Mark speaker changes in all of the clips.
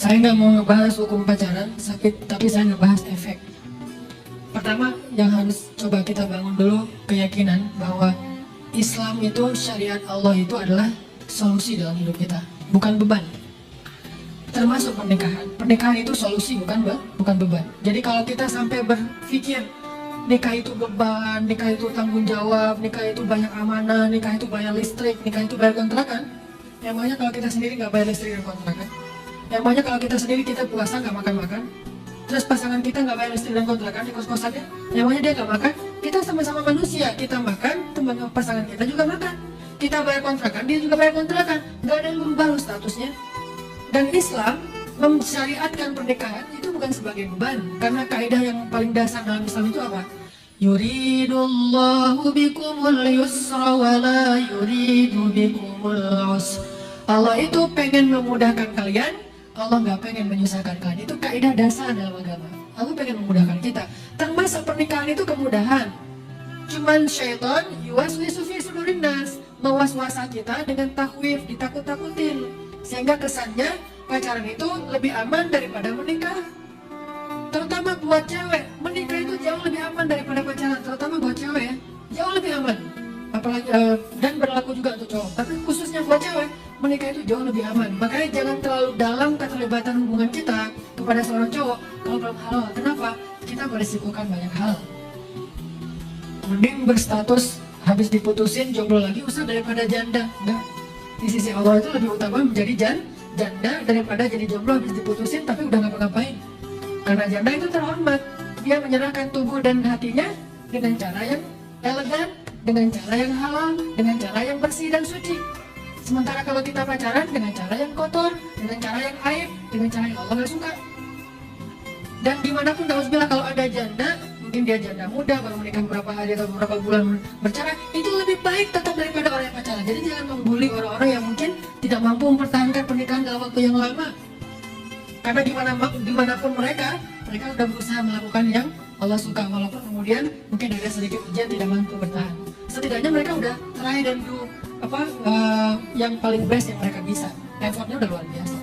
Speaker 1: Saya nggak mau ngebahas hukum pacaran, tapi saya ngebahas efek. Pertama, yang harus coba kita bangun dulu keyakinan bahwa Islam itu, syariat Allah itu adalah solusi dalam hidup kita, bukan beban. Termasuk pernikahan. Pernikahan itu solusi, bukan beban. Jadi kalau kita sampai berpikir nikah itu beban, nikah itu tanggung jawab, nikah itu banyak amanah, nikah itu bayar listrik, nikah itu bayar kontrakan. Yang banyak kalau kita sendiri nggak bayar listrik dan kontrakan. Yang banyak kalau kita sendiri kita puasa nggak makan-makan. Terus pasangan kita nggak bayar listrik dan kontrakan di kos-kosannya. Yang banyak dia nggak makan. Kita sama-sama manusia, kita makan, teman pasangan kita juga makan. Kita bayar kontrakan, dia juga bayar kontrakan. Nggak ada yang berubah loh statusnya. Dan Islam mensyariatkan pernikahan itu bukan sebagai beban, karena kaidah yang paling dasar dalam Islam itu apa? Yuridullahu bikumul yusra wa la yuridu bikumul usra. Allah itu pengen memudahkan kalian, Allah nggak pengen menyusahkan kalian. Itu kaidah dasar dalam agama. Allah pengen memudahkan kita. Termasuk pernikahan itu kemudahan. Cuman syaitan yuwaswisu fi sudurin nas, mewas-wasa kita dengan takhwif, ditakut-takutin, sehingga kesannya pacaran itu lebih aman daripada menikah. Terutama buat cewek, menikah itu jauh lebih aman daripada pacaran. Terutama buat cewek ya, jauh lebih aman. Apalagi dan berlaku juga untuk cowok. Tapi khususnya buat cewek, menikah itu jauh lebih aman. Makanya jangan terlalu dalam keterlibatan hubungan kita kepada seorang cowok kalau belum halal. Kenapa? Kita berisikokan banyak hal. Mending berstatus habis diputusin jomblo lagi usah daripada janda. Enggak. Di sisi Allah itu lebih utama menjadi janda daripada jadi jomblo habis diputusin tapi udah ngapa-ngapain. Karena janda itu terhormat, dia menyerahkan tubuh dan hatinya dengan cara yang elegan, dengan cara yang halal, dengan cara yang bersih dan suci. Sementara kalau kita pacaran dengan cara yang kotor, dengan cara yang aib, dengan cara yang Allah gak suka. Dan dimanapun nauzubillah kalau ada janda, mungkin dia janda muda baru menikah beberapa hari atau beberapa bulan bercerai, itu lebih baik tetap daripada orang yang pacaran. Jadi jangan membuli orang-orang yang mungkin tidak mampu mempertahankan pernikahan dalam waktu yang lama. Karena dimanapun mereka udah berusaha melakukan yang Allah suka, walaupun kemudian mungkin ada sedikit ujian tidak mampu bertahan. Setidaknya mereka udah try dan do yang paling best yang mereka bisa. Effortnya udah luar biasa.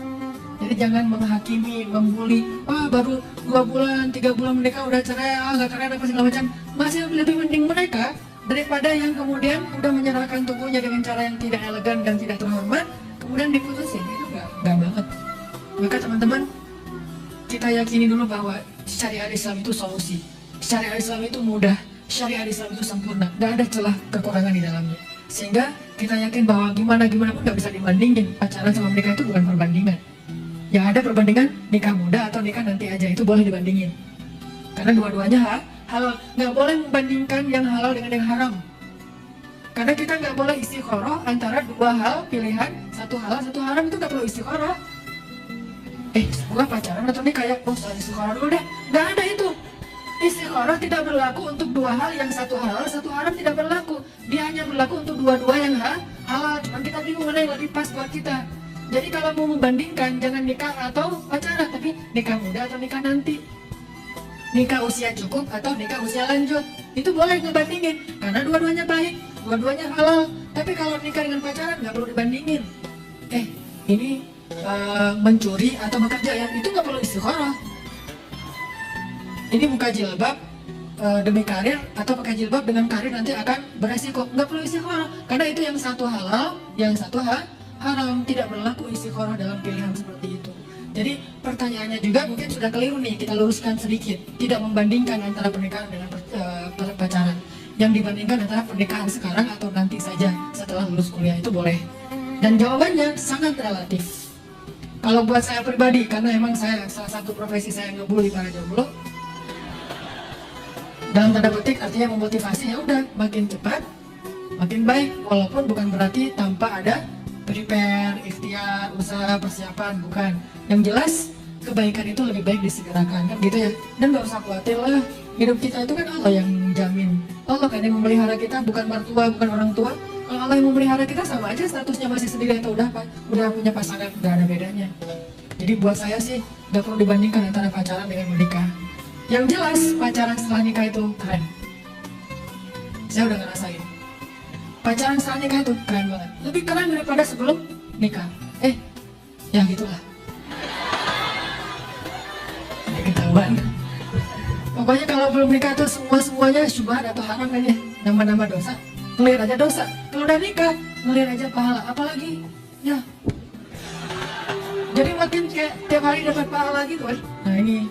Speaker 1: Jadi jangan menghakimi, membuli. Baru 2 bulan, 3 bulan menikah udah cerai, nggak keren apa segala macam. Masih lebih mending mereka daripada yang kemudian udah menyerahkan tubuhnya dengan cara yang tidak elegan dan tidak terhormat, kemudian diputusin. Itu nggak banget. Maka teman-teman, kita yakini dulu bahwa syariat Islam itu solusi. Syariat Islam itu mudah, syariat Islam itu sempurna, gak ada celah kekurangan di dalamnya. Sehingga kita yakin bahwa gimana pun gak bisa dibandingin. Pacaran sama menikah itu bukan perbandingan. Yang ada perbandingan nikah muda atau nikah nanti aja, itu boleh dibandingin. Karena dua-duanya halal. Gak boleh membandingkan yang halal dengan yang haram. Karena kita gak boleh istikharah antara dua hal pilihan, satu halal, satu haram, itu gak perlu istikharah. Gua pacaran atau nikah ya? Soal istikharah dulu deh. Gak ada itu. Istikharah tidak berlaku untuk dua hal, yang satu halal, satu haram tidak berlaku. Dia hanya berlaku untuk dua-dua yang halal. Cuman kita bingung mana yang lebih pas buat kita. Jadi kalau mau membandingkan, jangan nikah atau pacaran, tapi nikah muda atau nikah nanti. Nikah usia cukup atau nikah usia lanjut. Itu boleh ngebandingin, karena dua-duanya baik, dua-duanya halal. Tapi kalau nikah dengan pacaran nggak perlu dibandingin. Ini mencuri atau bekerja, yang itu nggak perlu istikharah. Ini buka jilbab demi karir, atau pakai jilbab dengan karir nanti akan beresiko, nggak perlu istikharah. Karena itu yang satu halal, yang satu haram. Tidak berlaku istikharah dalam pilihan seperti itu. Jadi pertanyaannya juga mungkin sudah keliru nih, kita luruskan sedikit. Tidak membandingkan antara pernikahan dengan pacaran. Yang dibandingkan antara pernikahan sekarang atau nanti saja setelah lulus kuliah, itu boleh. Dan jawabannya sangat relatif. Kalau buat saya pribadi, karena emang saya salah satu profesi saya ngebully para jomblo. Dalam tanda petik artinya memotivasi, ya udah makin cepat, makin baik. Walaupun bukan berarti tanpa ada prepare, ikhtiar, usaha, persiapan, bukan. Yang jelas kebaikan itu lebih baik disegerakan, kan gitu ya. Dan gak usah khawatir lah, hidup kita itu kan Allah yang jamin. Allah kan yang memelihara kita, bukan mertua, bukan orang tua. Kalau Allah yang memelihara kita, sama aja statusnya masih sendiri atau udah punya pasangan, gak ada bedanya. Jadi buat saya sih gak perlu dibandingkan antara pacaran dengan menikah. Yang jelas pacaran setelah nikah itu keren. Saya udah ngerasain. Pacaran setelah nikah itu keren banget. Lebih keren daripada sebelum nikah. Ya gitulah. ketahuan. Pokoknya kalau belum nikah tuh semuanya syubhat atau haram aja, nama-nama dosa, ngelir aja dosa. Kalau udah nikah, ngelir aja pahala, apalagi ya. Jadi makin kayak tiap hari dapat pahala gitu kan. Nah ini,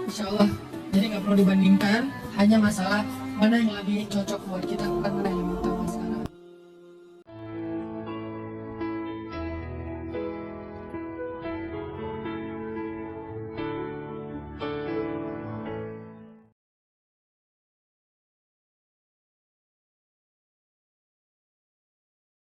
Speaker 1: insya Allah. Jadi nggak perlu dibandingkan, hanya masalah mana yang lebih cocok buat kita, bukan mana yang lebih